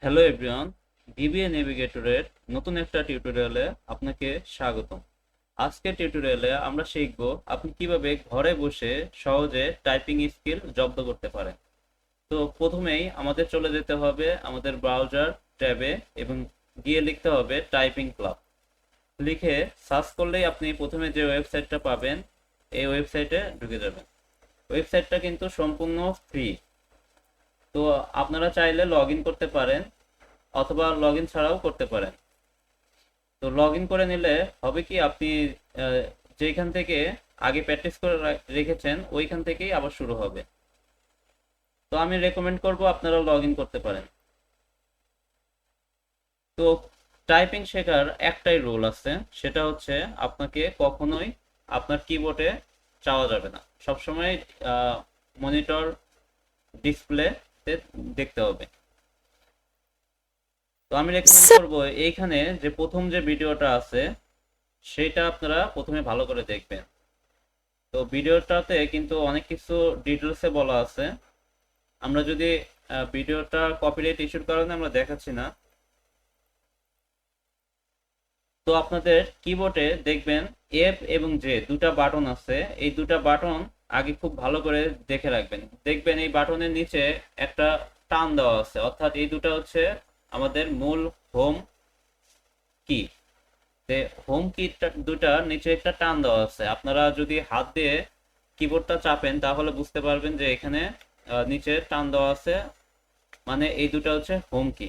Hello everyone, DBA নেভিগেটরের নতুন একটা টিউটোরিয়ালে আপনাকে স্বাগতম। আজকের টিউটোরিয়ালে আমরা শিখব আপনি কিভাবে ঘরে বসে সহজে টাইপিং স্কিল জব্দ করতে পারেন। তো প্রথমেই আমাদের চলে যেতে হবে আমাদের ব্রাউজার ট্যাবে এবং গিয়ে লিখতে হবে টাইপিং ক্লাব। লিখে সার্চ করলেই আপনি প্রথমে যে ওয়েবসাইটটা পাবেন এই ওয়েবসাইটে ঢুকে যাবেন। ওয়েবসাইটটা কিন্তু সম্পূর্ণ ফ্রি। তো আপনারা চাইলে লগ ইন করতে পারেন অথবা লগ ইন ছাড়াও করতে পারেন। তো লগ ইন করে নিলে হবে কি আপনি যেখান থেকে আগে প্র্যাকটিস করে রেখেছেন ওইখান থেকেই আবার শুরু হবে। তো আমি রেকমেন্ড করব আপনারা লগ ইন করতে পারেন। তো টাইপিং শেখার একটাই রুল আছে, সেটা হচ্ছে আপনাকে কখনোই আপনার কিবোর্ডে চাওয়া যাবে না, সবসময় মনিটর ডিসপ্লেতে দেখতে হবে। তো আমি রেকমেন্ড করব এইখানে যে প্রথম যে ভিডিওটা আছে সেটা আপনারা প্রথমে ভালো করে দেখবেন। তো ভিডিওটাতে কিন্তু অনেক কিছু ডিটেলসে বলা আছে। আমরা যদি ভিডিওটা কপিরাইট ইস্যুর কারণে আমরা দেখাচ্ছি না। তো আপনাদের কিবোর্ডে দেখবেন এফ এবং জে দুটা বাটন আছে, এই দুটা বাটন আগে খুব ভালো করে দেখে রাখবেন। দেখবেন এই বাটনের নিচে একটা টান দেওয়া আছে, অর্থাৎ এই দুটা হচ্ছে আমাদের মূল হোম কি। হোম কি দুটার নিচে একটা টান দেওয়া আছে, আপনারা যদি হাত দিয়ে কিবোর্ডটা চাপেন তাহলে বুঝতে পারবেন যে এখানে নিচে টান দেওয়া আছে, মানে এই দুটা হচ্ছে হোম কি।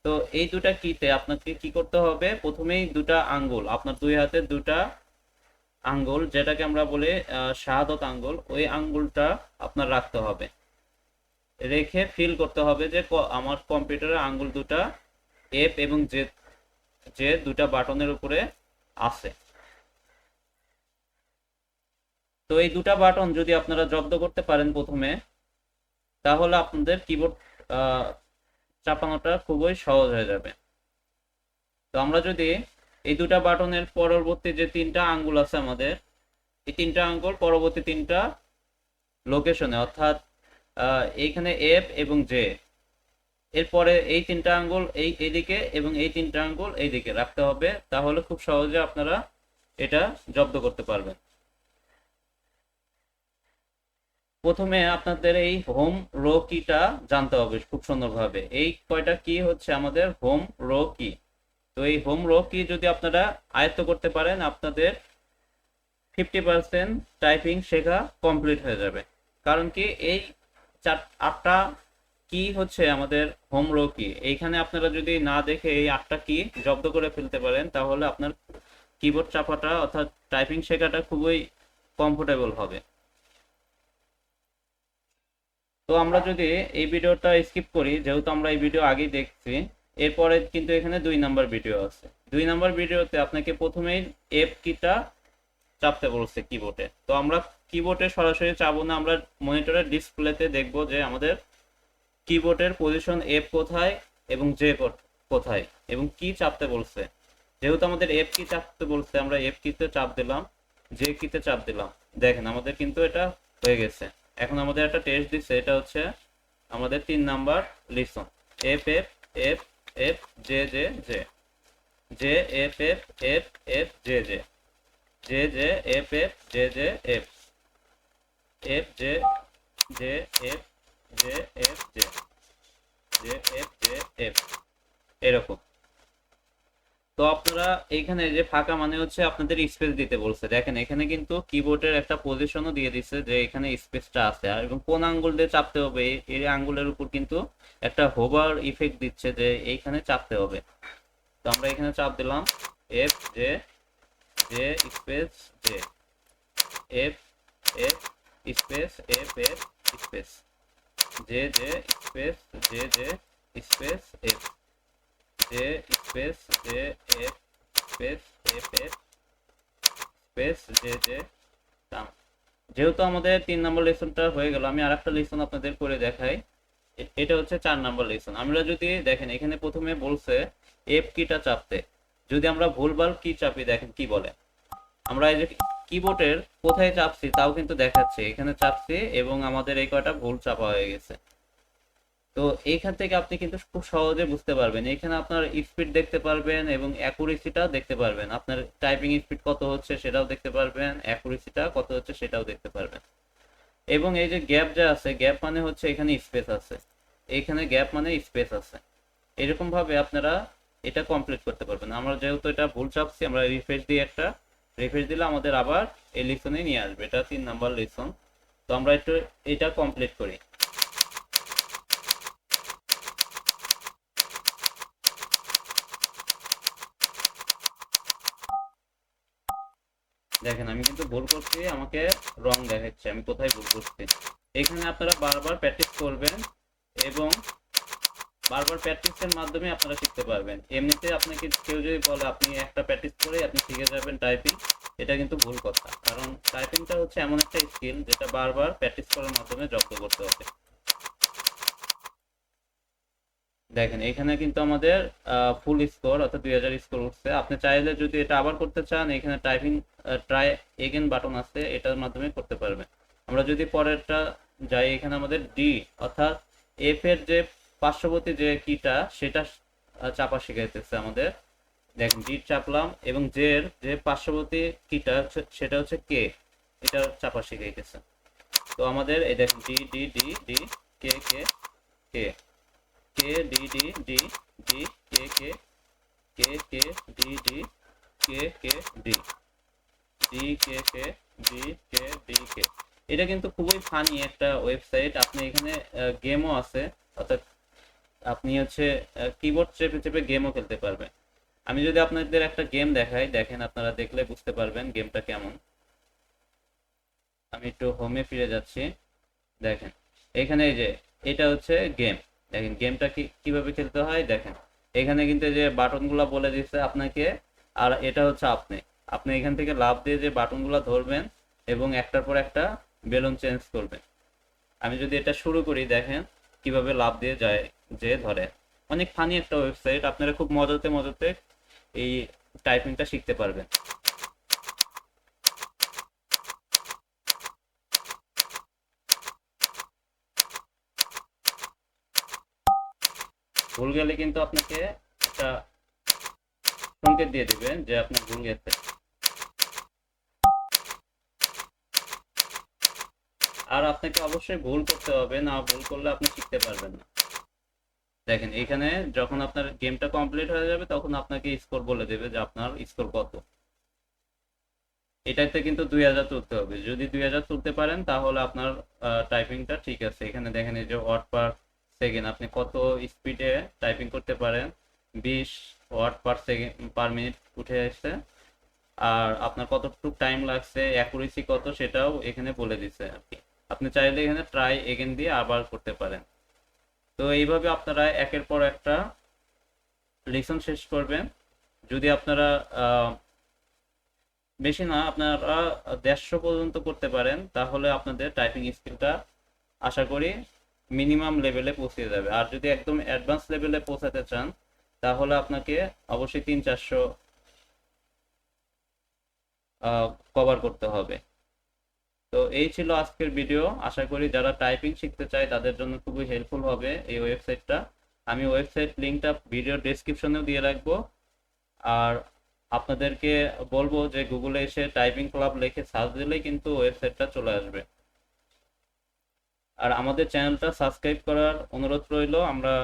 তো এই দুটা কিতে আপনাকে কি করতে হবে, প্রথমেই দুটা আঙ্গুল, আপনার দুই হাতের দুটা আঙ্গুল যেটাকে আমরা বলি শাহাদত আঙ্গুল, ওই আঙ্গুলটা আপনার রাখতে হবে। রেখে ফিল করতে হবে যে আমার কম্পিউটারের আঙ্গুল দুটা এফ এবং জে যে দুটা বাটনের উপরে আছে। তো এই দুটা বাটন যদি আপনারা জব্দ করতে পারেন প্রথমে, তাহলে আপনাদের কিবোর্ড চাপানোটা খুবই সহজ হয়ে যাবে। তো আমরা যদি এই দুটা বাটনের পরবর্তী যে তিনটা আঙ্গুল আছে আমাদের, এই তিনটা আঙ্গুল পরবর্তী তিনটা লোকেশনে, অর্থাৎ এইখানে এফ এবং জে, এরপরে এই তিনটা আঙ্গুল এইদিকে এবং এই তিনটা আঙ্গুল এইদিকে রাখতে হবে, তাহলে খুব সহজে আপনারা এটা জব্দ করতে পারবেন। প্রথমে আপনাদের এই হোম রো কিটা জানতে হবে খুব সুন্দরভাবে। এই কয়টা কি হচ্ছে আমাদের হোম রো কি। তো এই হোম রো কি যদি আপনারা আয়ত্ত করতে পারেন, আপনাদের 50% টাইপিং শেখা কমপ্লিট হয়ে যাবে। কারণ কি এই আটটা কি হচ্ছে আমাদের হোম রো কি, এইখানে আপনারা যদি না দেখে এই আটটা কি জব্দ করে ফেলতে পারেন তাহলে আপনার কিবোর্ড চাপাটা অর্থাৎ টাইপিং শেখাটা খুবই কমফোর্টেবল হবে। তো আমরা যদি এই ভিডিওটা স্কিপ করি, যেহেতু আমরা এই ভিডিও আগেই দেখছি, এরপরে কিন্তু এখানে 2 নাম্বার ভিডিও আছে। 2 নাম্বার ভিডিওতে আপনাকে প্রথমেই এফ কিটা চাপতে বলছে কিবোর্ডে। তো আমরা কিবোর্ডে সরাসরি চাপবো না, আমরা মনিটরের ডিসপ্লেতে দেখবো যে আমাদের কিবোর্ডের পজিশন এফ কোথায় এবং জে কোথায় এবং কি চাপতে বলছে। যেহেতু আমাদের এফ কি চাপতে বলছে, আমরা এফ কিতে চাপ দিলাম, জে কিতে চাপ দিলাম, দেখেন আমাদের কিন্তু এটা হয়ে গেছে। এখন আমাদের একটা টেস্ট দিচ্ছে, এটা হচ্ছে আমাদের 3 number lesson. F F F F J J J J F F F F J J J J F F J J F F J J F J F J J F J F, এরকম। তো আপনারা এইখানে যে ফাঁকা মানে হচ্ছে আপনাদের space দিতে বলছে, দেখেন এখানে কিন্তু কিবোর্ডের একটা পজিশনও দিয়ে দিচ্ছে যে এখানে স্পেসটা আছে, আর এবং কোন আঙ্গুল দিয়ে চাপতে হবে এই আঙ্গুলের উপর কিন্তু একটা হোভার ইফেক্ট দিচ্ছে যে এইখানে চাপতে হবে। তো আমরা এখানে চাপ দিলাম F J J space J F F space F F space J J space J J space F J space J F space F F space J J. যেহেতু আমাদের 3 নাম্বার লেসনটা হয়ে গেল, আমি আরেকটা লেসন আপনাদের করে দেখাই। এটা হচ্ছে 4 নাম্বার লেসন। আমরা যদি দেখেন এখানে প্রথমে বলছে এফ কিটা চাপতে, যদি আমরা ভুলভাল কি চাপি দেখেন কি বলে। আমরা এই যে কিবোর্ডের কোথায় চাপছি তাও কিন্তু দেখাচ্ছে, এখানে চাপছি এবং আমাদের এই কয়টা ভুল চাপা হয়ে গেছে। তো এইখান থেকে আপনি কিন্তু খুব সহজে বুঝতে পারবেন, এখানে আপনার স্পিড দেখতে পারবেন এবং অ্যাকুরেসিটাও দেখতে পারবেন, আপনার টাইপিং স্পিড কত হচ্ছে সেটাও দেখতে পারবেন, অ্যাকুরেসিটা কত হচ্ছে সেটাও দেখতে পারবেন। এবং এই যে গ্যাপ যা আছে, গ্যাপ মানে হচ্ছে এখানে স্পেস আছে, এইখানে গ্যাপ মানে স্পেস আছে। এরকম ভাবে আপনারা এটা কমপ্লিট করতে পারবেন। আমরা যেহেতু এটা ভুল চাপছি, আমরা রিফ্রেশ দিয়ে একটা রিফ্রেশ দিলে আমাদের আবার এই লিসনে নিয়ে আসবে, এটা 3 নাম্বার লিসন। তো আমরা একটু এটা কমপ্লিট করি। দেখেন আমি কিন্তু ভুল করছি, আমাকে রং দেখাচ্ছে, আমি কোথায় ভুল করছি। এখানে আপনারা বারবার প্র্যাকটিস করবেন এবং বারবার প্র্যাকটিসের মাধ্যমে আপনারা শিখতে পারবেন। এমনিতে আপনাকে কেউ যদি বলে আপনি একটা প্র্যাকটিস করে আপনি শিখে যাবেন টাইপিং, এটা কিন্তু ভুল কথা। কারণ টাইপিংটা হচ্ছে এমন একটা স্কিল যেটা বারবার প্র্যাকটিস করার মাধ্যমে জব্দ করতে হবে। দেখেন এখানে কিন্তু আমাদের ফুল স্কোর অর্থাৎ 2000 স্কোর উঠছে। আপনি চাইলে যদি এটা আবার করতে চান, এখানে টাইপিং ট্রাই এগেন বাটন আছে, এটার মাধ্যমে করতে পারবেন। আমরা যদি পরেরটা যাই, এখানে আমাদের ডি অর্থাৎ এফ এর যে পার্শ্ববর্তী যে কিটা সেটা চাপা শিখাইতেছে আমাদের। দেখেন ডি চাপলাম এবং জে এর যে পার্শ্ববর্তী কিটা সেটা হচ্ছে কে, এটা চাপা শিখাইতেছে। তো আমাদের এই দেখেন D D D D K K K K D D D D K K K K D D K K D D K K D K D K. এটা কিন্তু খুবই ফানি একটা ওয়েবসাইট। আপনি এখানে গেমও আছে, অর্থাৎ আপনি হচ্ছে কিবোর্ড চেপে চেপে গেমও খেলতে পারবেন। আমি যদি আপনাদের একটা গেম দেখাই, দেখেন আপনারা দেখলে বুঝতে পারবেন গেমটা কেমন। আমি একটু হোমে ফিরে যাচ্ছি। দেখেন এখানে এই যে এটা হচ্ছে গেম, দেখেন গেমটা কিভাবে খেলতে হয়। দেখেন এখানে কিন্তু এই যে বাটনগুলো বলে দিচ্ছে আপনাকে, আর এটা হচ্ছে আপনি আপনি এখান থেকে লাফ দিয়ে যে বাটনগুলো ধরবেন এবং একটার পর একটা বেলুন চেঞ্জ করবেন। আমি যদি এটা শুরু করি, দেখেন কিভাবে লাফ দিয়ে যায়, যে ধরে। অনেক ফানি একটা ওয়েবসাইট, আপনারা খুব মজাতে মজাতে এই টাইপিংটা শিখতে পারবেন। ভুল গেলে কিন্তু আপনাকে একটা সংকেত দিয়ে দিবেন যে আপনার ভুল গেছে। আর আপনাকে অবশ্যই ভুল করতে হবে, না ভুল করলে আপনি শিখতে পারবেন না। দেখেন এখানে যখন আপনার গেমটা কমপ্লিট হয়ে যাবে তখন আপনাকে স্কোর বলে দেবে যে আপনার স্কোর কত। এটাতে কিন্তু 2000 তুলতে হবে। যদি 2000 তুলতে পারেন তাহলে আপনার টাইপিংটা ঠিক আছে। এখানে দেখেন এই যে ওয়ার্ড পার সেকেন্ড, আপনি কত স্পিডে টাইপিং করতে পারেন, 20 word per second per minute উঠে আসছে। আর আপনার কতটুকু টাইম লাগছে, অ্যাকুরেসি কত, সেটাও এখানে বলে দিচ্ছে আর কি। আপনি চাইলে এখানে ট্রাই এগেন দিয়ে আবার করতে পারেন। তো এইভাবে আপনারা একের পর একটা লেসন শেষ করবেন। যদি আপনারা বেশি না, আপনারা 150 পর্যন্ত করতে পারেন, তাহলে আপনাদের টাইপিং স্কিলটা আশা করি মিনিমাম লেভেলে পৌঁছে যাবে। আর যদি একদম অ্যাডভান্স লেভেলে পৌঁছাতে চান তাহলে আপনাকে অবশ্যই 300-400 কভার করতে হবে। তো এই ছিল আজকের ভিডিও। আশা করি যারা টাইপিং শিখতে চায় তাদের জন্য খুবই হেল্পফুল হবে এই ওয়েবসাইটটা। আমি ওয়েবসাইট লিঙ্কটা ভিডিও ডেসক্রিপশনেও দিয়ে রাখবো। আর আপনাদেরকে বলবো যে গুগলে এসে টাইপিং ক্লাব লিখে সার্চ দিলেই কিন্তু ওয়েবসাইটটা চলে আসবে। আর আমাদের চ্যানেলটা সাবস্ক্রাইব করার অনুরোধ রইল। আমরা